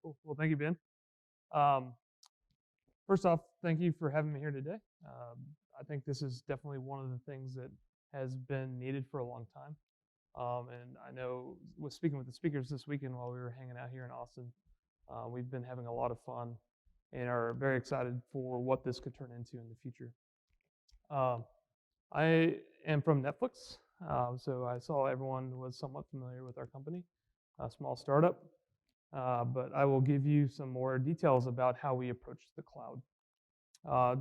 Cool. Well, thank you, Ben. Um, First off, thank you for having me here today. I think this is definitely one of the things that has been needed for a long time. And I know with speaking with the speakers this weekend while we were hanging out here in Austin, we've been having a lot of fun and are very excited for what this could turn into in the future. Um, I am from Netflix, so I saw everyone was somewhat familiar with our company, a small startup. But I will give you some more details about how we approach the cloud.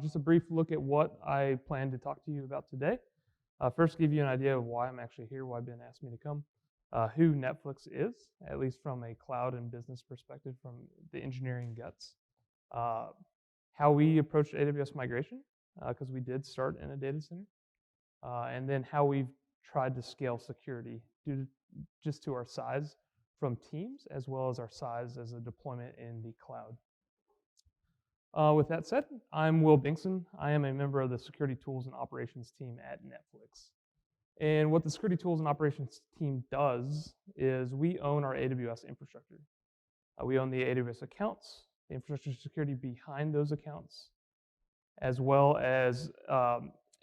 Just a brief look at what I plan to talk to you about today. First, give you an idea of why I'm actually here, why Ben asked me to come, who Netflix is, at least from a cloud and business perspective, from the engineering guts, uh, how we approach AWS migration, because we did start in a data center, and then how we've tried to scale security due just to our size from teams, as well as our size as a deployment in the cloud. With that said, I'm Will Bengtson. I am a member of the Security Tools and Operations team at Netflix. And what the Security Tools and Operations team does is we own our AWS infrastructure. We own the AWS accounts, the infrastructure security behind those accounts, as well as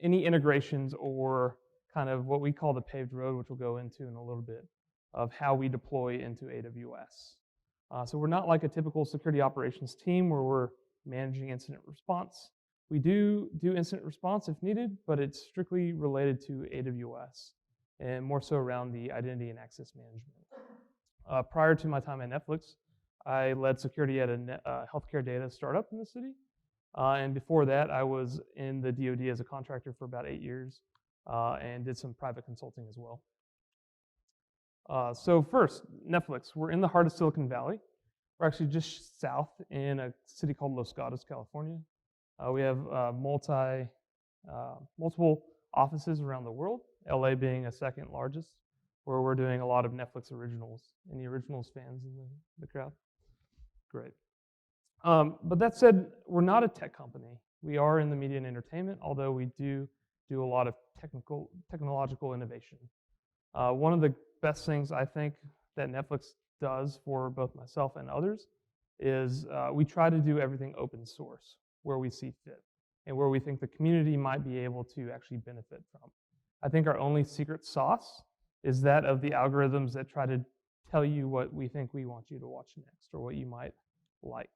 any integrations or kind of what we call the paved road, which we'll go into in a little bit, of how we deploy into AWS. So we're not like a typical security operations team where we're managing incident response. We do incident response if needed, but it's strictly related to AWS and more so around the identity and access management. Prior to my time at Netflix, I led security at a healthcare data startup in the city. And before that, I was in the DoD as a contractor for about 8 years and did some private consulting as well. So first, Netflix. We're in the heart of Silicon Valley. We're actually just south in a city called Los Gatos, California. We have multiple offices around the world, LA being a second largest, where we're doing a lot of Netflix originals. Any originals fans in the crowd? Great. But that said, we're not a tech company. We are in the media and entertainment, although we do a lot of technological innovation. One of the best things I think that Netflix does for both myself and others is we try to do everything open source where we see fit and where we think the community might be able to actually benefit from. I think our only secret sauce is that of the algorithms that try to tell you what we think we want you to watch next or what you might like.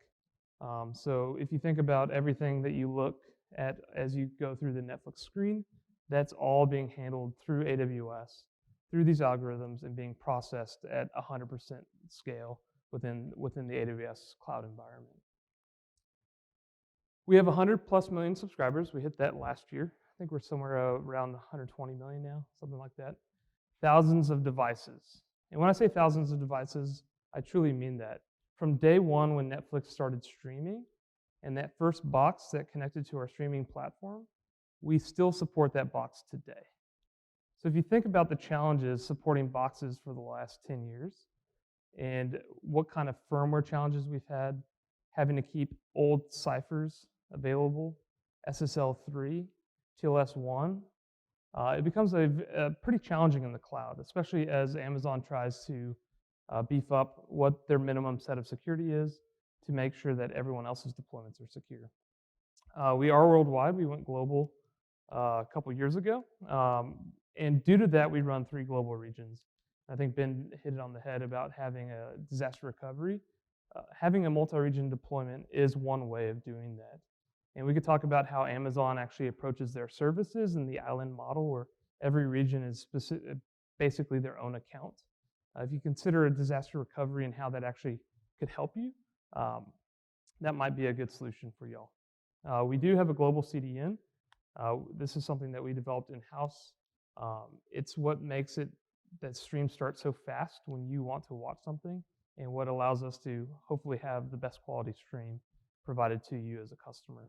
So if you think about everything that you look at as you go through the Netflix screen, that's all being handled through AWS, through these algorithms, and being processed at 100% scale within the AWS cloud environment. We have 100+ million subscribers. We hit that last year. I think we're somewhere around 120 million now, something like that. Thousands of devices. And when I say thousands of devices, I truly mean that. From day one when Netflix started streaming, and that first box that connected to our streaming platform, we still support that box today. So if you think about the challenges supporting boxes for the last 10 years and what kind of firmware challenges we've had, having to keep old ciphers available, SSL3, TLS1, it becomes a pretty challenging in the cloud, especially as Amazon tries to beef up what their minimum set of security is to make sure that everyone else's deployments are secure. We are worldwide. We went global a couple years ago. And due to that, we run 3 global regions. I think Ben hit it on the head about having a disaster recovery. Having a multi-region deployment is one way of doing that. And we could talk about how Amazon actually approaches their services in the island model where every region is basically their own account. If you consider a disaster recovery and how that actually could help you, that might be a good solution for y'all. We do have a global CDN. This is something that we developed in-house. It's what makes it that streams start so fast when you want to watch something and what allows us to hopefully have the best quality stream provided to you as a customer.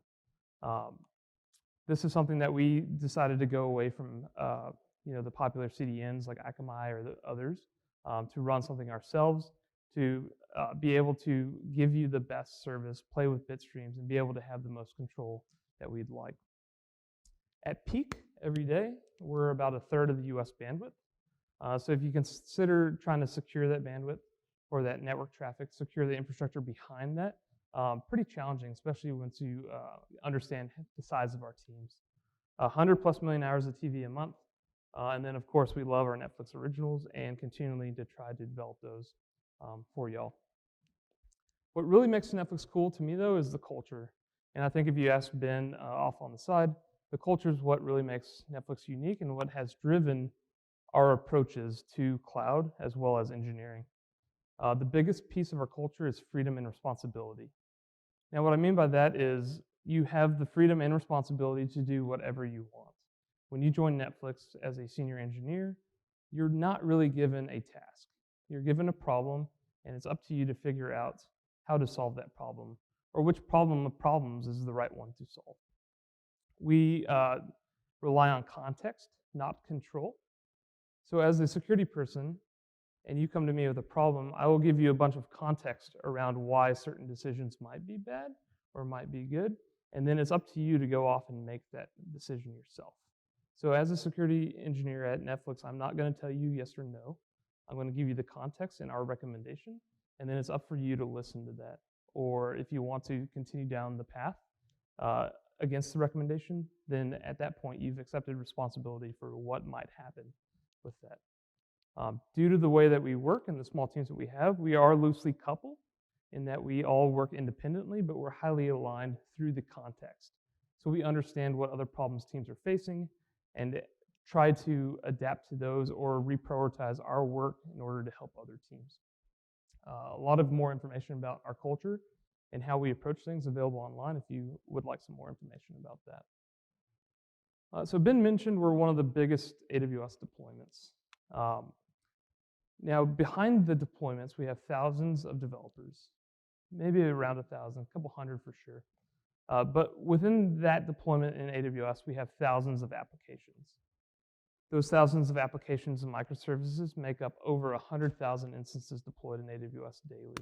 This is something that we decided to go away from the popular CDNs like Akamai or the others to run something ourselves, to be able to give you the best service, play with bit streams, and be able to have the most control that we'd like. At peak every day, we're about 1/3 of the US bandwidth. So if you consider trying to secure that bandwidth, for that network traffic, secure the infrastructure behind that. Pretty challenging, especially once you understand the size of our teams. 100+ million hours of TV a month. And then, of course, we love our Netflix originals and continually to try to develop those for y'all. What really makes Netflix cool to me, though, is the culture. And I think if you ask Ben off on the side, the culture is what really makes Netflix unique and what has driven our approaches to cloud as well as engineering. The biggest piece of our culture is freedom and responsibility. Now, what I mean by that is you have the freedom and responsibility to do whatever you want. When you join Netflix as a senior engineer, you're not really given a task. You're given a problem, and it's up to you to figure out how to solve that problem, or which problem of problems is the right one to solve. We rely on context, not control. So as a security person, and you come to me with a problem, I will give you a bunch of context around why certain decisions might be bad or might be good, and then it's up to you to go off and make that decision yourself. So as a security engineer at Netflix, I'm not going to tell you yes or no. I'm going to give you the context and our recommendation, and then it's up for you to listen to that. Or if you want to continue down the path against the recommendation, then at that point you've accepted responsibility for what might happen with that. Due to the way that we work and the small teams that we have, we are loosely coupled in that we all work independently, but we're highly aligned through the context. So we understand what other problems teams are facing and try to adapt to those or reprioritize our work in order to help other teams. A lot of more information about our culture and how we approach things available online if you would like some more information about that. So Ben mentioned we're one of the biggest AWS deployments. Now, behind the deployments, we have thousands of developers, maybe around 1,000, a couple hundred for sure. But within that deployment in AWS, we have thousands of applications. Those thousands of applications and microservices make up over 100,000 instances deployed in AWS daily.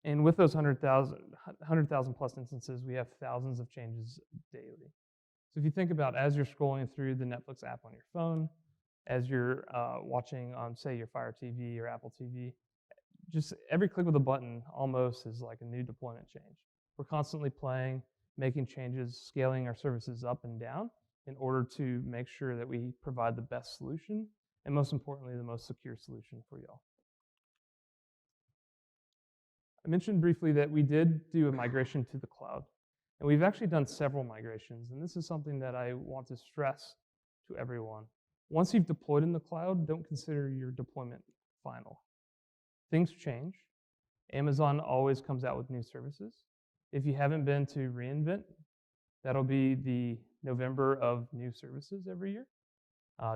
And with those 100,000 plus instances, we have thousands of changes daily. So if you think about as you're scrolling through the Netflix app on your phone, as you're watching on, say, your Fire TV or Apple TV, just every click with a button almost is like a new deployment change. We're constantly playing, making changes, scaling our services up and down in order to make sure that we provide the best solution and most importantly, the most secure solution for y'all. I mentioned briefly that we did do a migration to the cloud, and we've actually done several migrations, and this is something that I want to stress to everyone. Once you've deployed in the cloud, don't consider your deployment final. Things change. Amazon always comes out with new services. If you haven't been to reInvent, that'll be the November of new services every year.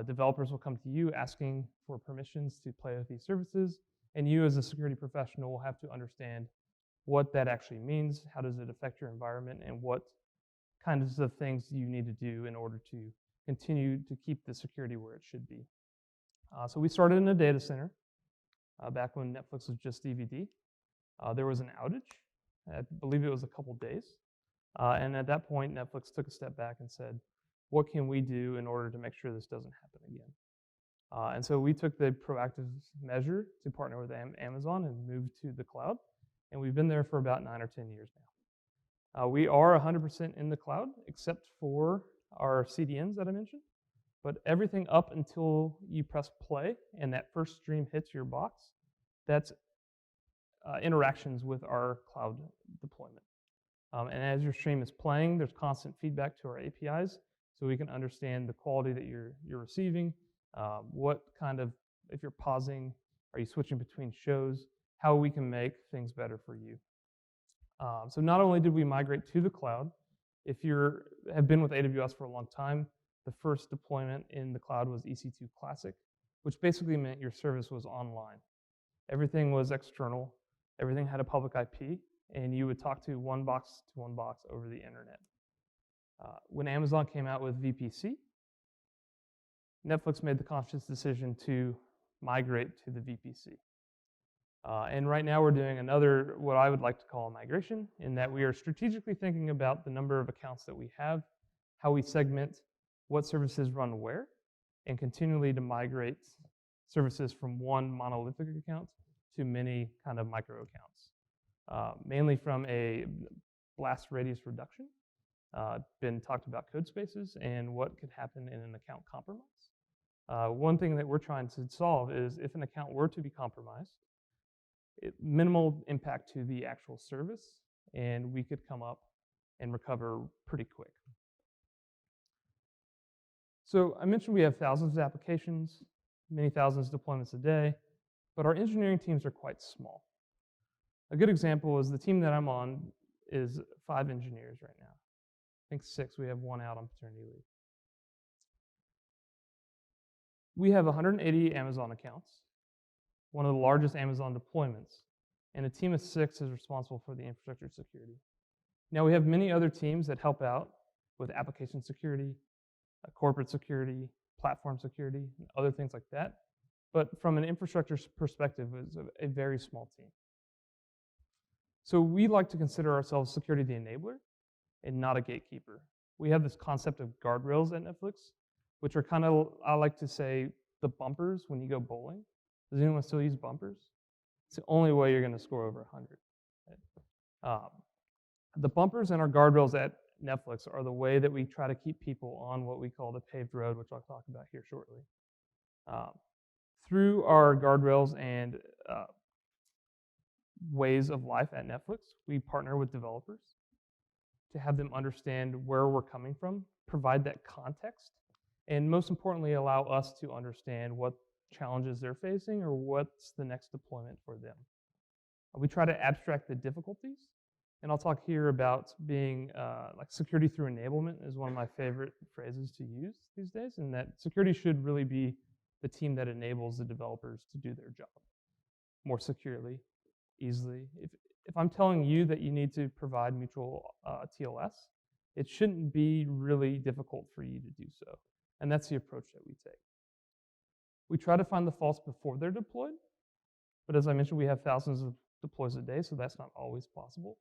Developers will come to you asking for permissions to play with these services, and you as a security professional will have to understand what that actually means, how does it affect your environment, and what kinds of things you need to do in order to continue to keep the security where it should be. So we started in a data center back when Netflix was just DVD. There was an outage. I believe it was a couple days. And at that point, Netflix took a step back and said, what can we do in order to make sure this doesn't happen again? And so we took the proactive measure to partner with Amazon and move to the cloud. And we've been there for about 9 or 10 years now. We are 100% in the cloud, except for our CDNs that I mentioned. But everything up until you press play and that first stream hits your box, that's interactions with our cloud deployment. And as your stream is playing, there's constant feedback to our APIs, so we can understand the quality that you're receiving, what kind of, if you're pausing, are you switching between shows, how we can make things better for you. So not only did we migrate to the cloud, if you have been with AWS for a long time, the first deployment in the cloud was EC2 Classic, which basically meant your service was online. Everything was external. Everything had a public IP, and you would talk to one box over the internet. When Amazon came out with VPC, Netflix made the conscious decision to migrate to the VPC. And right now we're doing another, what I would like to call a migration, in that we are strategically thinking about the number of accounts that we have, how we segment what services run where, and continually to migrate services from one monolithic account to many kind of micro accounts, mainly from a blast radius reduction. Been talked about code spaces and what could happen in an account compromise. One thing that we're trying to solve is if an account were to be compromised, minimal impact to the actual service, and we could come up and recover pretty quick. So I mentioned we have thousands of applications, many thousands of deployments a day, but our engineering teams are quite small. A good example is the team that I'm on is 5 engineers right now. I think 6, we have 1 out on paternity leave. We have 180 Amazon accounts, one of the largest Amazon deployments, and a team of 6 is responsible for the infrastructure security. Now we have many other teams that help out with application security, corporate security, platform security, and other things like that. But from an infrastructure perspective, it's a very small team. So we like to consider ourselves security the enabler and not a gatekeeper. We have this concept of guardrails at Netflix, which are kind of, I like to say, the bumpers when you go bowling. Does anyone still use bumpers? It's the only way you're going to score over 100. The bumpers and our guardrails at Netflix are the way that we try to keep people on what we call the paved road, which I'll talk about here shortly. Through our guardrails and ways of life at Netflix, we partner with developers to have them understand where we're coming from, provide that context, and most importantly, allow us to understand what challenges they're facing or what's the next deployment for them. We try to abstract the difficulties, and I'll talk here about being like security through enablement is one of my favorite phrases to use these days, and that security should really be the team that enables the developers to do their job more securely, easily. If I'm telling you that you need to provide mutual TLS, it shouldn't be really difficult for you to do so. And that's the approach that we take. We try to find the faults before they're deployed, but as I mentioned, we have thousands of deploys a day, so that's not always possible.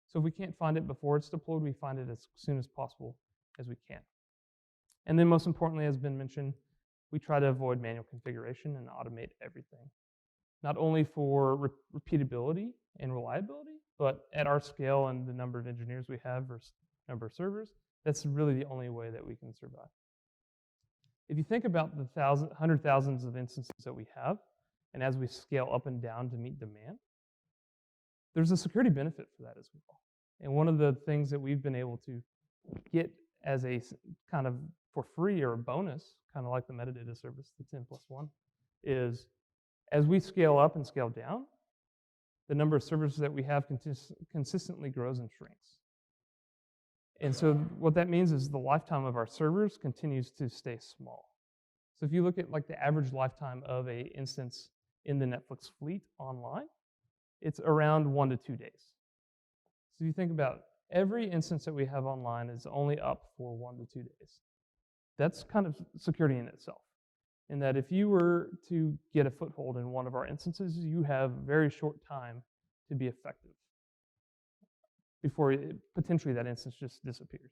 So if we can't find it before it's deployed, we find it as soon as possible as we can. And then most importantly, as been mentioned, we try to avoid manual configuration and automate everything. Not only for repeatability and reliability, but at our scale and the number of engineers we have versus number of servers, that's really the only way that we can survive. If you think about the hundred thousands of instances that we have, and as we scale up and down to meet demand, there's a security benefit for that as well. And one of the things that we've been able to get as a kind of for free or a bonus, kind of like the metadata service, the 10+1, is as we scale up and scale down, the number of servers that we have consistently grows and shrinks. And so what that means is the lifetime of our servers continues to stay small. So if you look at like the average lifetime of an instance in the Netflix fleet online, it's around 1 to 2 days. So if you think about every instance that we have online is only up for 1 to 2 days. That's kind of security in itself. In that if you were to get a foothold in one of our instances, you have very short time to be effective before potentially that instance just disappears.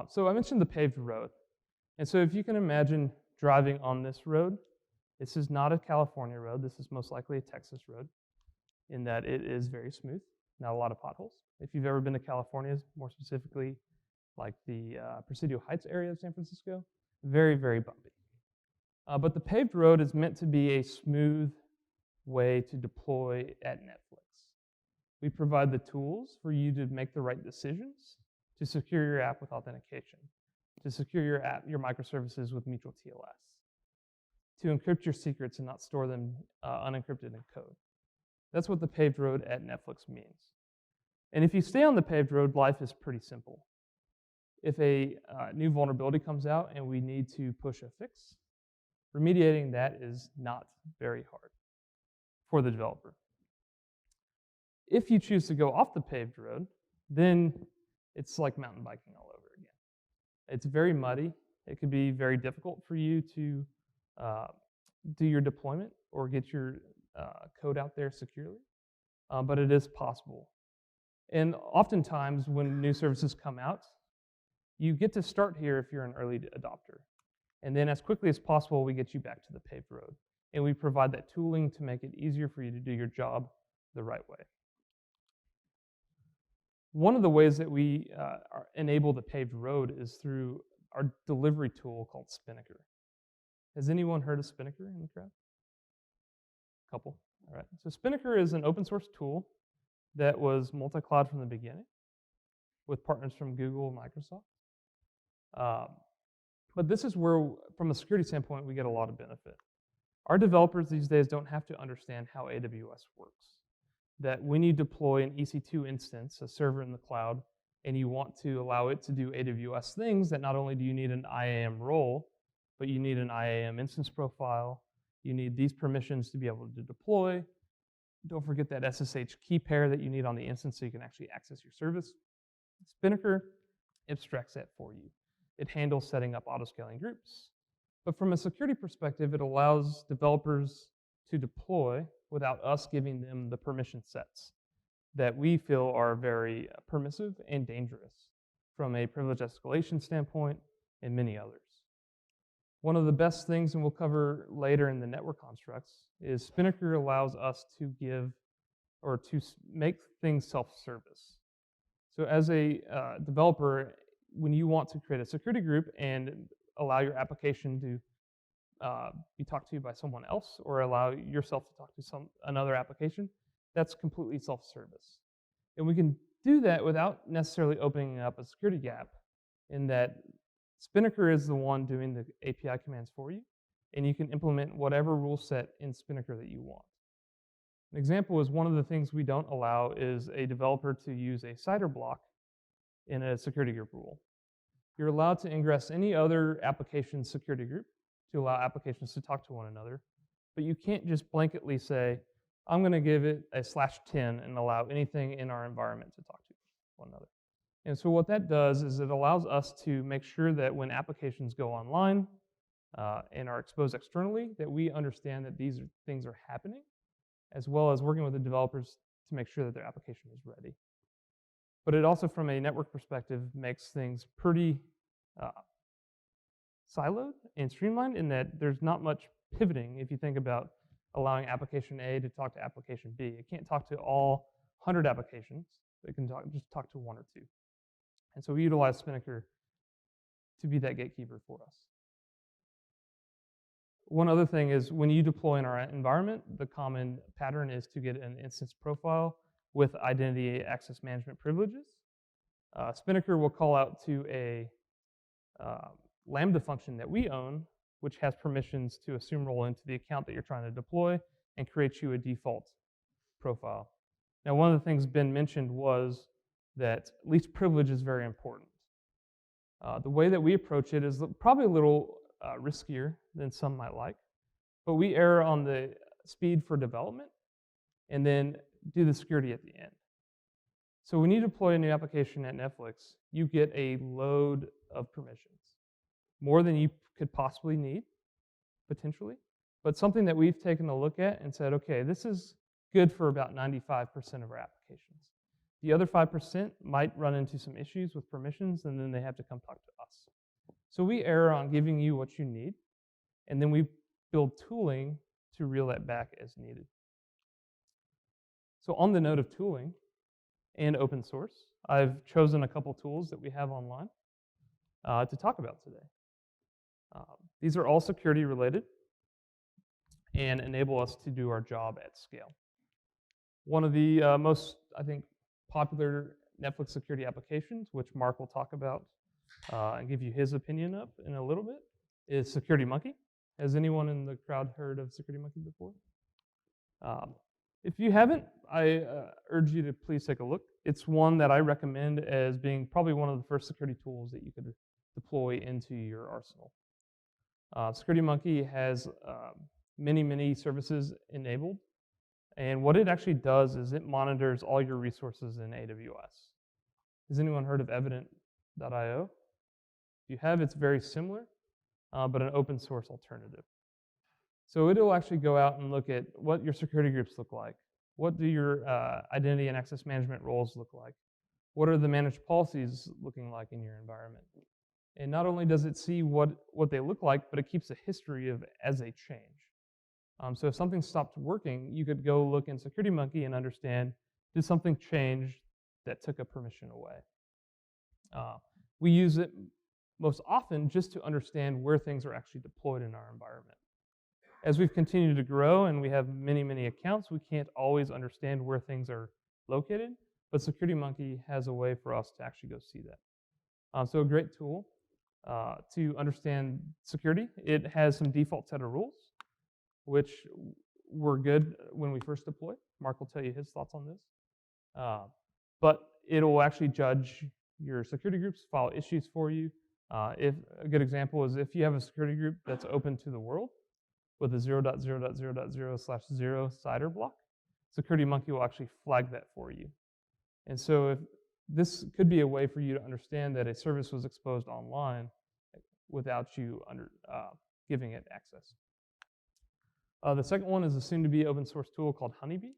So I mentioned the paved road. And so if you can imagine driving on this road, this is not a California road. This is most likely a Texas road in that it is very smooth, not a lot of potholes. If you've ever been to California, more specifically like the Presidio Heights area of San Francisco, very, very bumpy. But the paved road is meant to be a smooth way to deploy at Netflix. We provide the tools for you to make the right decisions to secure your app with authentication, to secure your app, your microservices with mutual TLS, to encrypt your secrets and not store them unencrypted in code. That's what the paved road at Netflix means. And if you stay on the paved road, life is pretty simple. If a new vulnerability comes out and we need to push a fix, remediating that is not very hard for the developer. If you choose to go off the paved road, then it's like mountain biking all over again. It's very muddy. It could be very difficult for you to do your deployment or get your code out there securely, but it is possible. And oftentimes when new services come out, you get to start here if you're an early adopter. And then as quickly as possible, we get you back to the paved road. And we provide that tooling to make it easier for you to do your job the right way. One of the ways that we enable the paved road is through our delivery tool called Spinnaker. Has anyone heard of Spinnaker in the crowd? Couple. All right. So Spinnaker is an open source tool that was multi-cloud from the beginning with partners from Google and Microsoft. But this is where, from a security standpoint, we get a lot of benefit. Our developers these days don't have to understand how AWS works. That when you deploy an EC2 instance, a server in the cloud, and you want to allow it to do AWS things, that not only do you need an IAM role, but you need an IAM instance profile, you need these permissions to be able to deploy. Don't forget that SSH key pair that you need on the instance so you can actually access your service. Spinnaker abstracts that for you. It handles setting up auto-scaling groups. But from a security perspective, it allows developers to deploy without us giving them the permission sets that we feel are very permissive and dangerous from a privilege escalation standpoint and many others. One of the best things, and we'll cover later in the network constructs, is Spinnaker allows us to give or to make things self-service. So as a developer, when you want to create a security group and allow your application to be talked to by someone else or allow yourself to talk to another application, that's completely self-service. And we can do that without necessarily opening up a security gap, in that Spinnaker is the one doing the API commands for you, and you can implement whatever rule set in Spinnaker that you want. An example is one of the things we don't allow is a developer to use a CIDR block in a security group rule. You're allowed to ingress any other application security group to allow applications to talk to one another, but you can't just blanketly say, I'm going to give it a /10 and allow anything in our environment to talk to one another. And so what that does is it allows us to make sure that when applications go online and are exposed externally, that we understand that these things are happening, as well as working with the developers to make sure that their application is ready. But it also, from a network perspective, makes things pretty siloed and streamlined, in that there's not much pivoting if you think about allowing application A to talk to application B. It can't talk to all 100 applications. It can just talk to one or two. And so we utilize Spinnaker to be that gatekeeper for us. One other thing is, when you deploy in our environment, the common pattern is to get an instance profile with identity access management privileges. Spinnaker will call out to a Lambda function that we own, which has permissions to assume role into the account that you're trying to deploy and create you a default profile. Now, one of the things Ben mentioned was that least privilege is very important. The way that we approach it is probably a little riskier than some might like, but we err on the speed for development and then do the security at the end. So when you deploy a new application at Netflix, you get a load of permissions, more than you could possibly need, potentially, but something that we've taken a look at and said, okay, this is good for about 95% of our applications. The other 5% might run into some issues with permissions, and then they have to come talk to us. So we err on giving you what you need, and then we build tooling to reel that back as needed. So on the note of tooling and open source, I've chosen a couple tools that we have online to talk about today. These are all security related and enable us to do our job at scale. One of the most, I think, popular Netflix security applications, which Mark will talk about and give you his opinion of in a little bit, is SecurityMonkey. Has anyone in the crowd heard of SecurityMonkey before? If you haven't, I urge you to please take a look. It's one that I recommend as being probably one of the first security tools that you could deploy into your arsenal. SecurityMonkey has many services enabled, and what it actually does is it monitors all your resources in AWS. Has anyone heard of Evident.io? If you have, it's very similar, but an open source alternative. So it'll actually go out and look at what your security groups look like. What do your identity and access management roles look like? What are the managed policies looking like in your environment? And not only does it see what they look like, but it keeps a history of as they change. So if something stopped working, you could go look in SecurityMonkey and understand, did something change that took a permission away? We use it most often just to understand where things are actually deployed in our environment. As we've continued to grow and we have many, many accounts, we can't always understand where things are located, but SecurityMonkey has a way for us to actually go see that. So a great tool to understand security. It has some default set of rules, which were good when we first deployed. Mark will tell you his thoughts on this. But it'll actually judge your security groups, file issues for you. If a good example is if you have a security group that's open to the world with a 0.0.0.0/0 CIDR block, SecurityMonkey will actually flag that for you. And so if this could be a way for you to understand that a service was exposed online without you giving it access. The second one is a soon-to-be open source tool called Honeybee.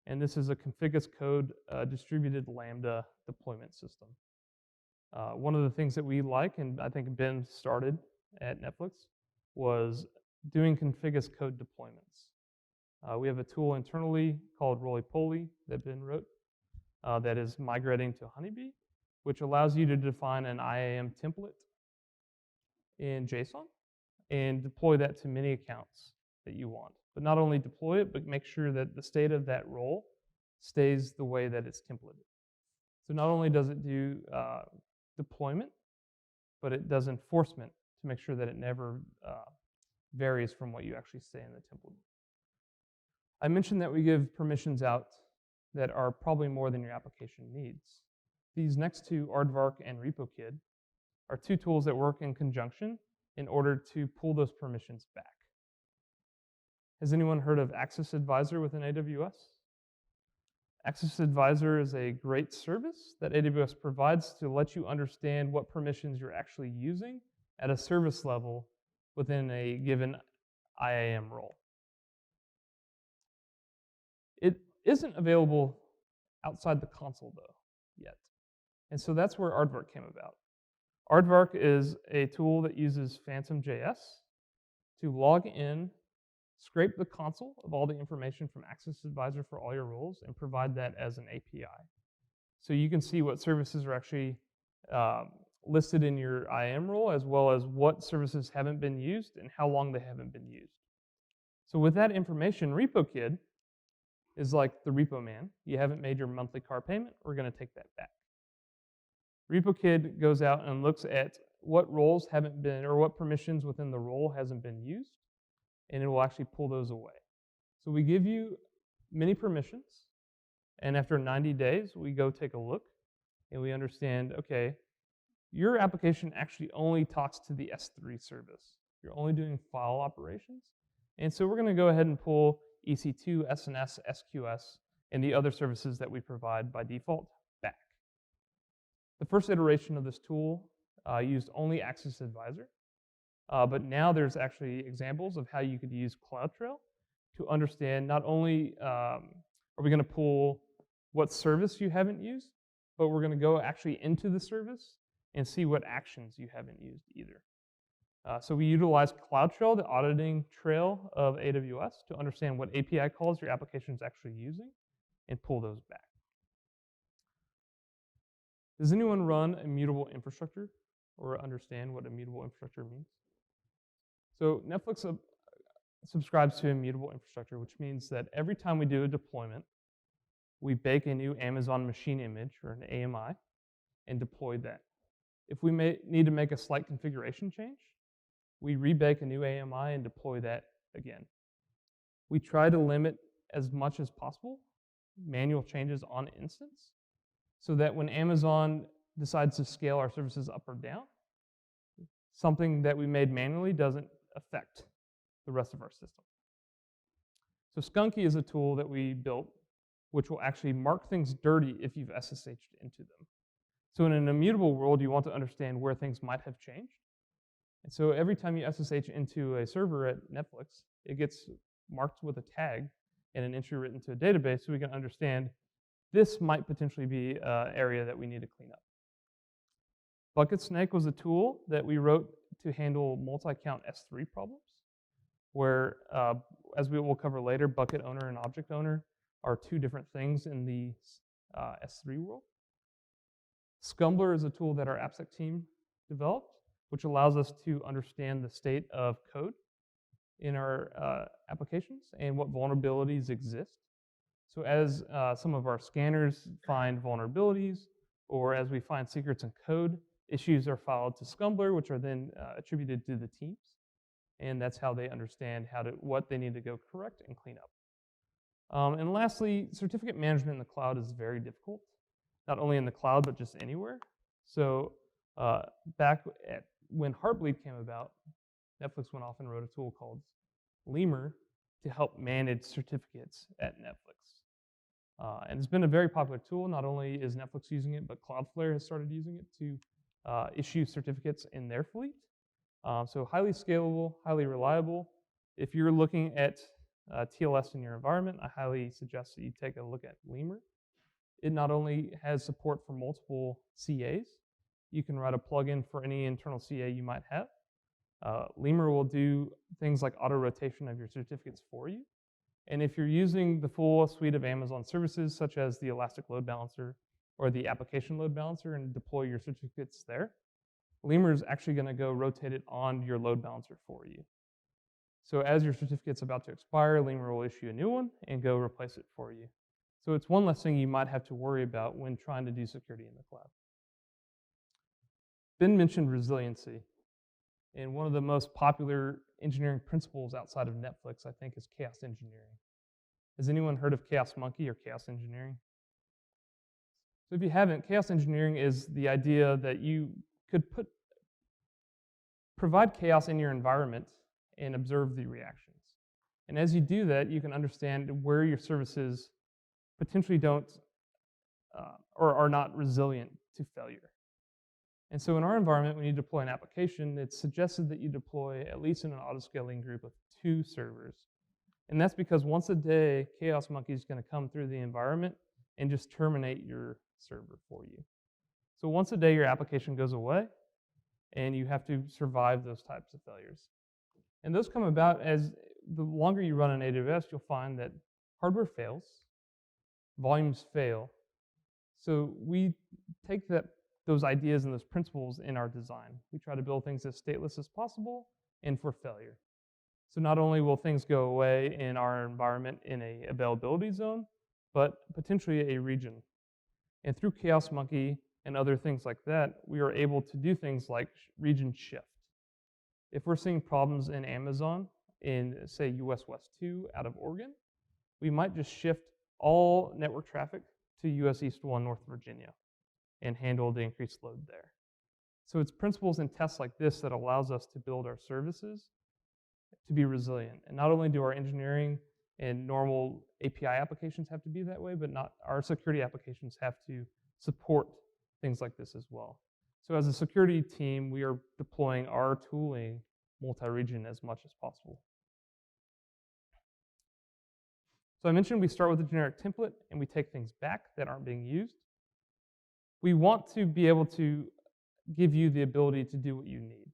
And this is a config as code distributed Lambda deployment system. One of the things that we like, and I think Ben started at Netflix, was doing config as code deployments. We have a tool internally called Roly-Poly that Ben wrote that is migrating to Honeybee, which allows you to define an IAM template in JSON and deploy that to many accounts that you want. But not only deploy it, but make sure that the state of that role stays the way that it's templated. So not only does it do deployment, but it does enforcement to make sure that it never varies from what you actually say in the template. I mentioned that we give permissions out that are probably more than your application needs. These next two, Aardvark and RepoKid, are two tools that work in conjunction in order to pull those permissions back. Has anyone heard of Access Advisor within AWS? Access Advisor is a great service that AWS provides to let you understand what permissions you're actually using at a service level within a given IAM role. It isn't available outside the console, though, yet. And so that's where Aardvark came about. Aardvark is a tool that uses Phantom.js to log in, scrape the console of all the information from Access Advisor for all your roles, and provide that as an API. So you can see what services are actually listed in your IAM role, as well as what services haven't been used and how long they haven't been used. So with that information, RepoKid is like the repo man. You haven't made your monthly car payment, we're going to take that back. RepoKid goes out and looks at what roles haven't been, or what permissions within the role hasn't been used, and it will actually pull those away. So we give you many permissions, and after 90 days, we go take a look, and we understand, okay, your application actually only talks to the S3 service. You're only doing file operations, and so we're going to go ahead and pull EC2, SNS, SQS, and the other services that we provide by default back. The first iteration of this tool used only Access Advisor, but now there's actually examples of how you could use CloudTrail to understand not only are we going to pull what service you haven't used, but we're going to go actually into the service and see what actions you haven't used either. So we utilize CloudTrail, the auditing trail of AWS, to understand what API calls your application is actually using and pull those back. Does anyone run immutable infrastructure or understand what immutable infrastructure means? So Netflix subscribes to immutable infrastructure, which means that every time we do a deployment, we bake a new Amazon machine image, or an AMI, and deploy that. If we need to make a slight configuration change, we rebake a new AMI and deploy that again. We try to limit as much as possible manual changes on instance, so that when Amazon decides to scale our services up or down, something that we made manually doesn't affect the rest of our system. So Skunky is a tool that we built which will actually mark things dirty if you've SSH'd into them. So in an immutable world, you want to understand where things might have changed. And so every time you SSH into a server at Netflix, it gets marked with a tag and an entry written to a database so we can understand this might potentially be an area that we need to clean up. Bucket Snake was a tool that we wrote to handle multi-count S3 problems, where, as we will cover later, bucket owner and object owner are two different things in the S3 world. Scumbler is a tool that our AppSec team developed, which allows us to understand the state of code in our applications and what vulnerabilities exist. So as some of our scanners find vulnerabilities, or as we find secrets in code, issues are filed to Scumbler, which are then attributed to the teams. And that's how they understand what they need to go correct and clean up. And lastly, certificate management in the cloud is very difficult, not only in the cloud, but just anywhere. So back when Heartbleed came about, Netflix went off and wrote a tool called Lemur to help manage certificates at Netflix. And it's been a very popular tool. Not only is Netflix using it, but Cloudflare has started using it to issue certificates in their fleet. So highly scalable, highly reliable. If you're looking at TLS in your environment, I highly suggest that you take a look at Lemur. It not only has support for multiple CAs, you can write a plugin for any internal CA you might have. Lemur will do things like auto rotation of your certificates for you. And if you're using the full suite of Amazon services, such as the Elastic Load Balancer or the Application Load Balancer, and deploy your certificates there, Lemur is actually going to go rotate it on your load balancer for you. So as your certificate's about to expire, Lemur will issue a new one and go replace it for you. So it's one less thing you might have to worry about when trying to do security in the cloud. Ben mentioned resiliency. And one of the most popular engineering principles outside of Netflix, I think, is chaos engineering. Has anyone heard of Chaos Monkey or chaos engineering? So if you haven't, chaos engineering is the idea that you could provide chaos in your environment and observe the reactions. And as you do that, you can understand where your services potentially don't or are not resilient to failure. And so in our environment, when you deploy an application, it's suggested that you deploy at least in an auto-scaling group of 2 servers. And that's because once a day, Chaos Monkey is going to come through the environment and just terminate your server for you. So once a day, your application goes away, and you have to survive those types of failures. And those come about as the longer you run on AWS, you'll find that hardware fails, volumes fail. So we take those ideas and those principles in our design. We try to build things as stateless as possible and for failure. So not only will things go away in our environment in a availability zone, but potentially a region. And through Chaos Monkey and other things like that, we are able to do things like region shift. If we're seeing problems in Amazon in, say, US West 2 out of Oregon, we might just shift all network traffic to US East 1 North Virginia and handle the increased load there. So it's principles and tests like this that allows us to build our services to be resilient. And not only do our engineering and normal API applications have to be that way, but our security applications have to support things like this as well. So as a security team, we are deploying our tooling multi-region as much as possible. So I mentioned we start with a generic template and we take things back that aren't being used. We want to be able to give you the ability to do what you need.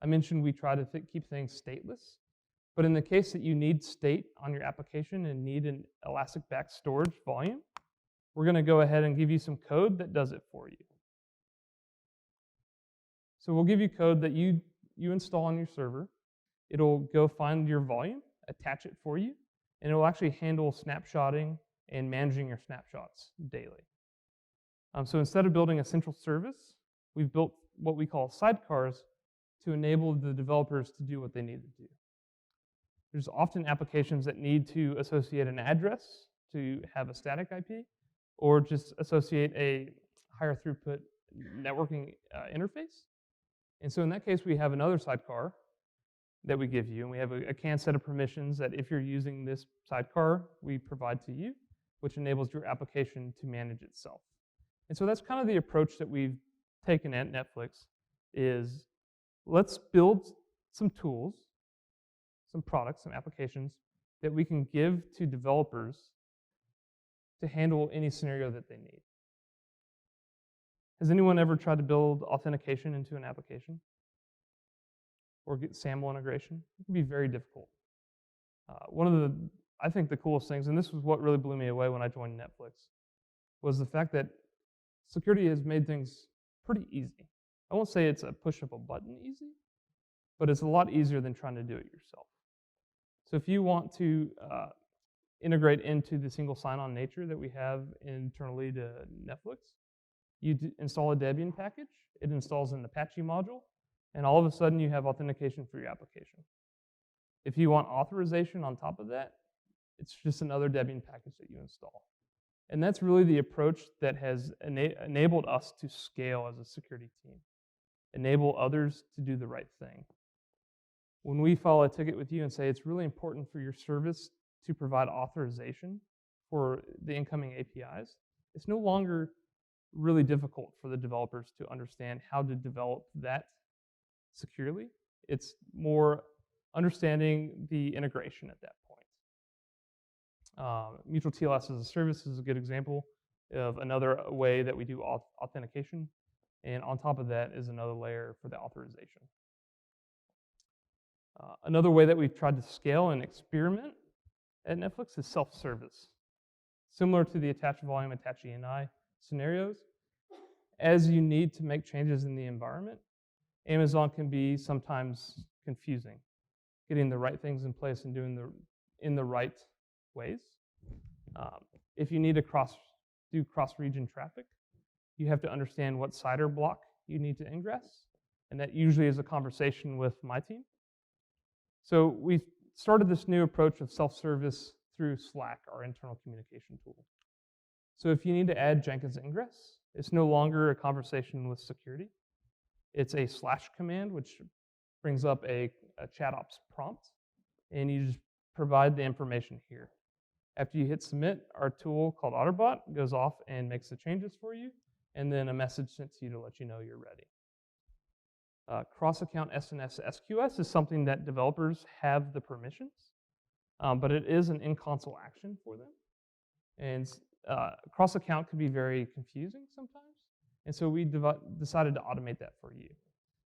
I mentioned we try to keep things stateless, but in the case that you need state on your application and need an elastic back storage volume, we're going to go ahead and give you some code that does it for you. So we'll give you code that you install on your server. It'll go find your volume, attach it for you, and it will actually handle snapshotting and managing your snapshots daily. So instead of building a central service, we've built what we call sidecars to enable the developers to do what they need to do. There's often applications that need to associate an address to have a static IP, or just associate a higher throughput networking interface. And so in that case, we have another sidecar that we give you, and we have a canned set of permissions that if you're using this sidecar, we provide to you, which enables your application to manage itself. And so that's kind of the approach that we've taken at Netflix, is let's build some tools, some products, some applications that we can give to developers to handle any scenario that they need. Has anyone ever tried to build authentication into an application or get SAML integration? It can be very difficult. One of the, I think the coolest things, and this was what really blew me away when I joined Netflix, was the fact that security has made things pretty easy. I won't say it's a push of a button easy, but it's a lot easier than trying to do it yourself. So if you want to integrate into the single sign-on nature that we have internally to Netflix, you install a Debian package, it installs an Apache module, and all of a sudden you have authentication for your application. If you want authorization on top of that, it's just another Debian package that you install. And that's really the approach that has enabled us to scale as a security team, enable others to do the right thing. When we file a ticket with you and say it's really important for your service to provide authorization for the incoming APIs, it's no longer really difficult for the developers to understand how to develop that securely. It's more understanding the integration at that point. Mutual TLS as a service is a good example of another way that we do authentication, and on top of that is another layer for the authorization. Another way that we've tried to scale and experiment at Netflix is self-service. Similar to the attach volume, attach ENI scenarios, as you need to make changes in the environment, Amazon can be sometimes confusing, getting the right things in place and doing in the right ways. If you need to do cross-region traffic, you have to understand what CIDR block you need to ingress, and that usually is a conversation with my team. So we started this new approach of self-service through Slack, our internal communication tool. So if you need to add Jenkins ingress, it's no longer a conversation with security. It's a / command, which brings up a ChatOps prompt, and you just provide the information here. After you hit submit, our tool called Otterbot goes off and makes the changes for you, and then a message sent to you to let you know you're ready. Cross-account SNS SQS is something that developers have the permissions, but it is an in-console action for them. And cross-account can be very confusing sometimes, and so we decided to automate that for you.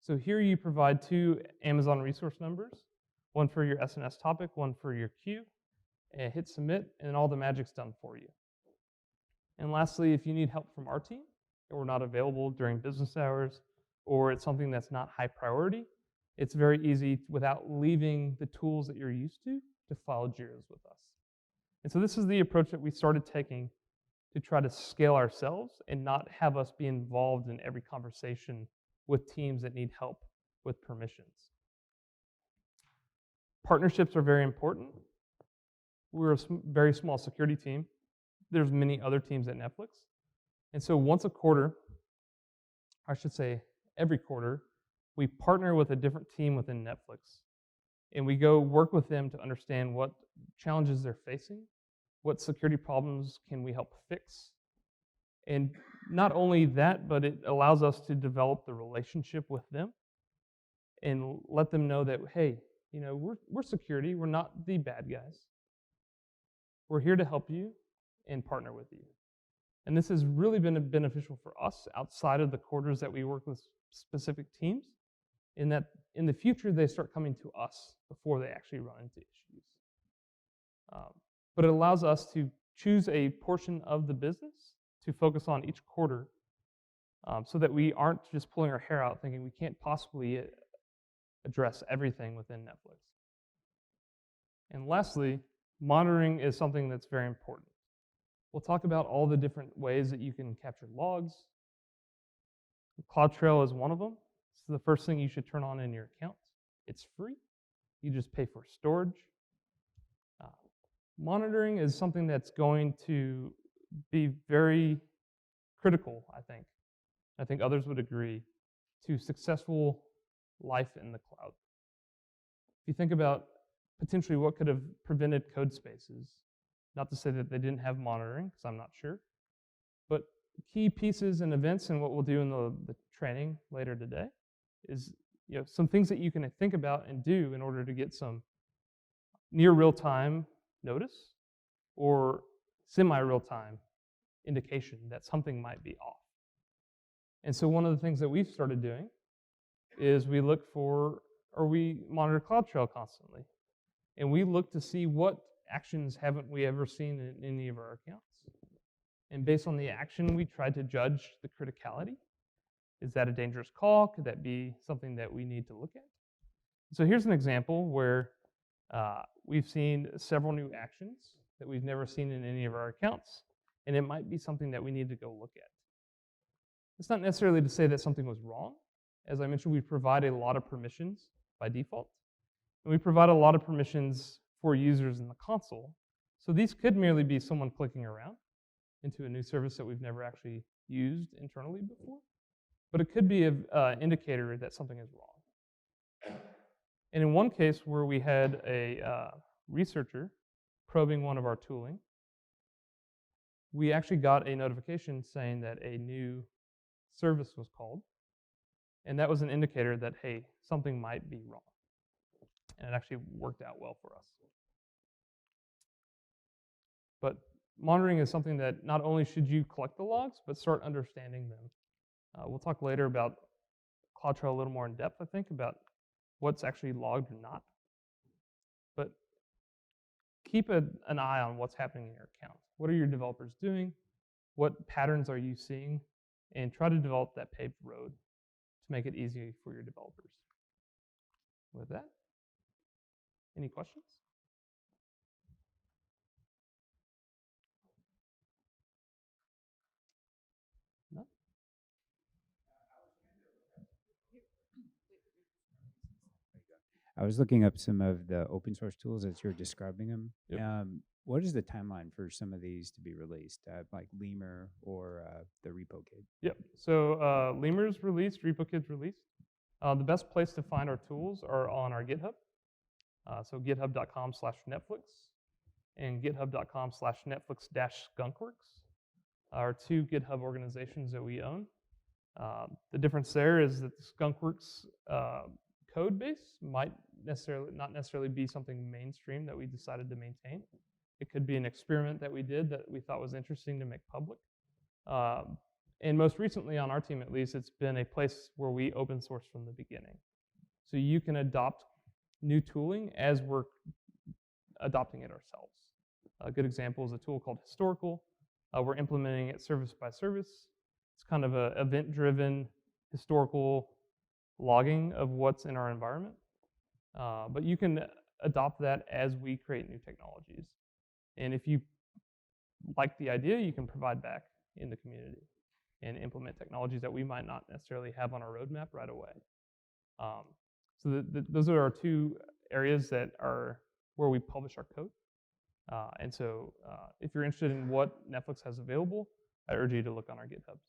So here you provide 2 Amazon resource numbers, one for your SNS topic, one for your queue, and hit submit, and all the magic's done for you. And lastly, if you need help from our team, and we're not available during business hours, or it's something that's not high priority, it's very easy without leaving the tools that you're used to file JIRAs with us. And so this is the approach that we started taking to try to scale ourselves and not have us be involved in every conversation with teams that need help with permissions. Partnerships are very important. We're a very small security team. There's many other teams at Netflix. And so once a quarter, I should say every quarter, we partner with a different team within Netflix. And we go work with them to understand what challenges they're facing, what security problems can we help fix. And not only that, but it allows us to develop the relationship with them and let them know that, hey, you know, we're security, we're not the bad guys. We're here to help you and partner with you. And this has really been beneficial for us outside of the quarters that we work with specific teams, in that in the future they start coming to us before they actually run into issues. But it allows us to choose a portion of the business to focus on each quarter, so that we aren't just pulling our hair out thinking we can't possibly address everything within Netflix. And lastly, monitoring is something that's very important. We'll talk about all the different ways that you can capture logs. CloudTrail is one of them. It's the first thing you should turn on in your account. It's free. You just pay for storage. Monitoring is something that's going to be very critical, I think. I think others would agree, to successful life in the cloud. If you think about potentially what could have prevented code spaces, not to say that they didn't have monitoring, because I'm not sure, but key pieces and events, and what we'll do in the training later today, is some things that you can think about and do in order to get some near real-time notice or semi-real-time indication that something might be off. And so one of the things that we've started doing is we look for, or we monitor CloudTrail constantly. And we look to see what actions haven't we ever seen in any of our accounts. And based on the action, we try to judge the criticality. Is that a dangerous call? Could that be something that we need to look at? So here's an example where we've seen several new actions that we've never seen in any of our accounts, and it might be something that we need to go look at. It's not necessarily to say that something was wrong. As I mentioned, we provide a lot of permissions by default, and we provide a lot of permissions for users in the console. So these could merely be someone clicking around into a new service that we've never actually used internally before, but it could be an indicator that something is wrong. And in one case where we had a researcher probing one of our tooling, we actually got a notification saying that a new service was called, and that was an indicator that, hey, something might be wrong. And it actually worked out well for us. But monitoring is something that not only should you collect the logs, but start understanding them. We'll talk later about CloudTrail a little more in depth, I think, about what's actually logged or not. But keep an eye on what's happening in your account. What are your developers doing? What patterns are you seeing? And try to develop that paved road to make it easy for your developers. With that, any questions? No? I was looking up some of the open source tools as you're describing them. Yep. What is the timeline for some of these to be released, like Lemur or the RepoKit? Yep. So Lemur's released, RepoKit's released. The best place to find our tools are on our GitHub. So github.com/Netflix and github.com/Netflix-skunkworks are two GitHub organizations that we own. The difference there is that the Skunkworks code base might not necessarily be something mainstream that we decided to maintain. It could be an experiment that we did that we thought was interesting to make public. And most recently on our team, at least, it's been a place where we open source from the beginning. So you can adopt new tooling as we're adopting it ourselves. A good example is a tool called Historical. We're implementing it service by service. It's kind of an event-driven historical logging of what's in our environment. But you can adopt that as we create new technologies. And if you like the idea, you can provide back in the community and implement technologies that we might not necessarily have on our roadmap right away. So those are our two areas that are where we publish our code. And so if you're interested in what Netflix has available, I urge you to look on our GitHubs.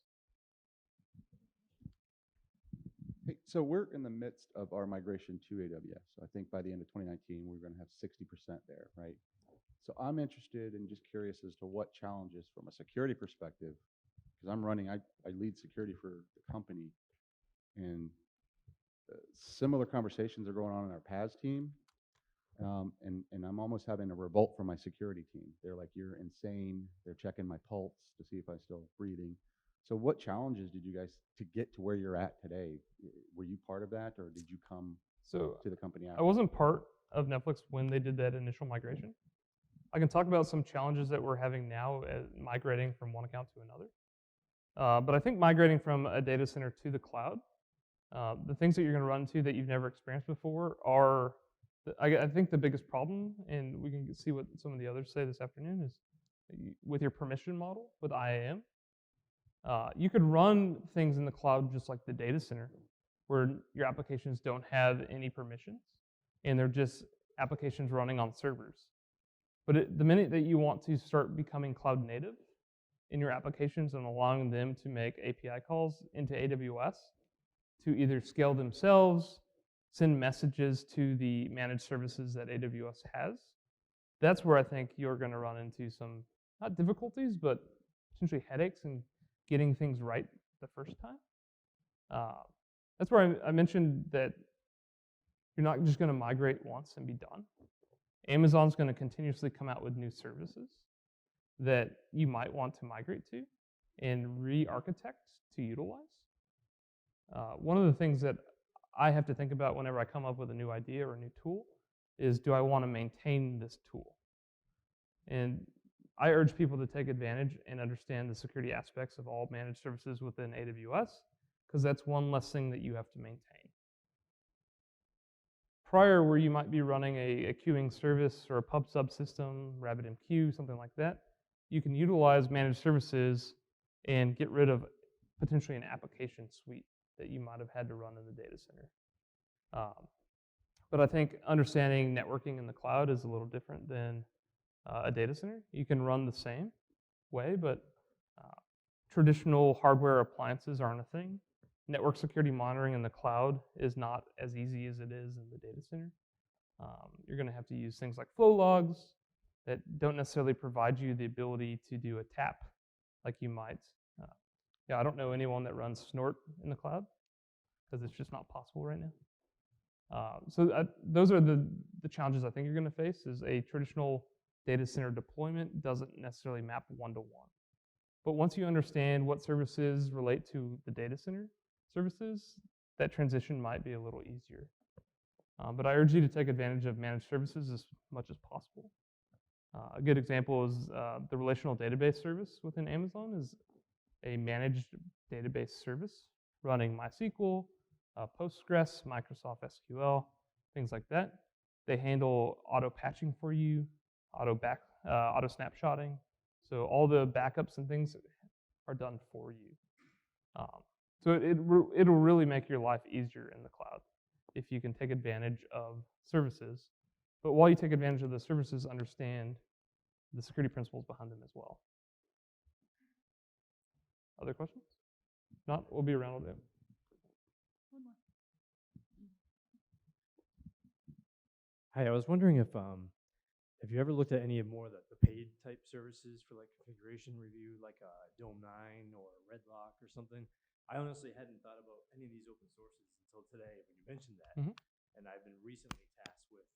Hey, so we're in the midst of our migration to AWS. So I think by the end of 2019, we're going to have 60% there, right? So I'm interested and just curious as to what challenges from a security perspective, because I lead security for the company, and similar conversations are going on in our PaaS team, and I'm almost having a revolt from my security team. They're like, you're insane. They're checking my pulse to see if I'm still breathing. So what challenges did you guys to get to where you're at today? Were you part of that, or did you come to the company after? I wasn't part of Netflix when they did that initial migration. I can talk about some challenges that we're having now migrating from one account to another. But I think migrating from a data center to the cloud, the things that you're going to run into that you've never experienced before are, I think the biggest problem, and we can see what some of the others say this afternoon, is with your permission model with IAM. You could run things in the cloud just like the data center, where your applications don't have any permissions, and they're just applications running on servers. But the minute that you want to start becoming cloud native in your applications and allowing them to make API calls into AWS to either scale themselves, send messages to the managed services that AWS has, that's where I think you're going to run into some, not difficulties, but potentially headaches in getting things right the first time. That's where I mentioned that you're not just going to migrate once and be done. Amazon's going to continuously come out with new services that you might want to migrate to and re-architect to utilize. One of the things that I have to think about whenever I come up with a new idea or a new tool is, do I want to maintain this tool? And I urge people to take advantage and understand the security aspects of all managed services within AWS, because that's one less thing that you have to maintain. Prior, where you might be running a queuing service or a pub sub system, RabbitMQ, something like that, you can utilize managed services and get rid of potentially an application suite that you might have had to run in the data center. But I think understanding networking in the cloud is a little different than a data center. You can run the same way, but traditional hardware appliances aren't a thing. Network security monitoring in the cloud is not as easy as it is in the data center. You're going to have to use things like flow logs that don't necessarily provide you the ability to do a tap like you might. Yeah, I don't know anyone that runs Snort in the cloud because it's just not possible right now. So those are the challenges I think you're going to face. Is a traditional data center deployment doesn't necessarily map one-to-one. But once you understand what services relate to the data center services, that transition might be a little easier. But I urge you to take advantage of managed services as much as possible. A good example is the relational database service within Amazon is a managed database service running MySQL, Postgres, Microsoft SQL, things like that. They handle auto patching for you, auto snapshotting. So all the backups and things are done for you. So it'll really make your life easier in the cloud if you can take advantage of services. But while you take advantage of the services, understand the security principles behind them as well. Other questions? If not, we'll be around all day. Hi, I was wondering if you ever looked at any of more of the paid type services for like configuration review, like Dome 9 or Redlock or something. I honestly hadn't thought about any of these open sources until today when you mentioned that. Mhm. And I've been recently tasked with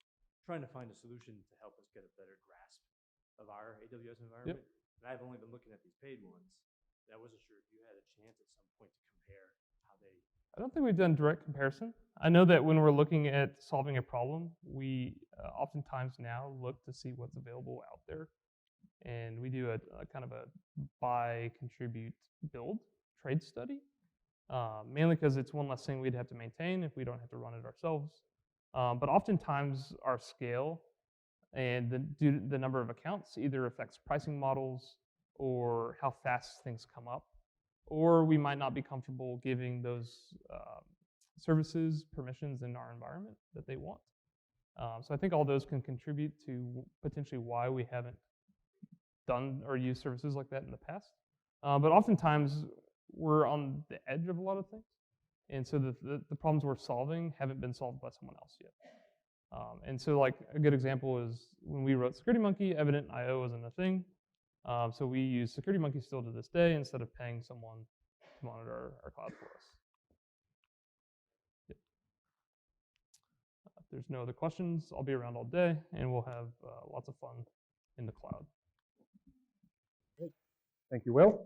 trying to find a solution to help us get a better grasp of our AWS environment. And I've only been looking at these paid ones. And I wasn't sure if you had a chance at some point to compare how they. I don't think we've done direct comparison. I know that when we're looking at solving a problem, we oftentimes now look to see what's available out there. And we do a kind of a buy, contribute, build trade study, mainly because it's one less thing we'd have to maintain if we don't have to run it ourselves. But oftentimes our scale and the number of accounts either affects pricing models or how fast things come up, or we might not be comfortable giving those services permissions in our environment that they want. So I think all those can contribute to potentially why we haven't done or used services like that in the past. But oftentimes we're on the edge of a lot of things. And so the problems we're solving haven't been solved by someone else yet. And so like a good example is when we wrote SecurityMonkey, Evident.io wasn't a thing. So we use SecurityMonkey still to this day instead of paying someone to monitor our cloud for us. Yep. If there's no other questions, I'll be around all day and we'll have lots of fun in the cloud. Thank you, Will.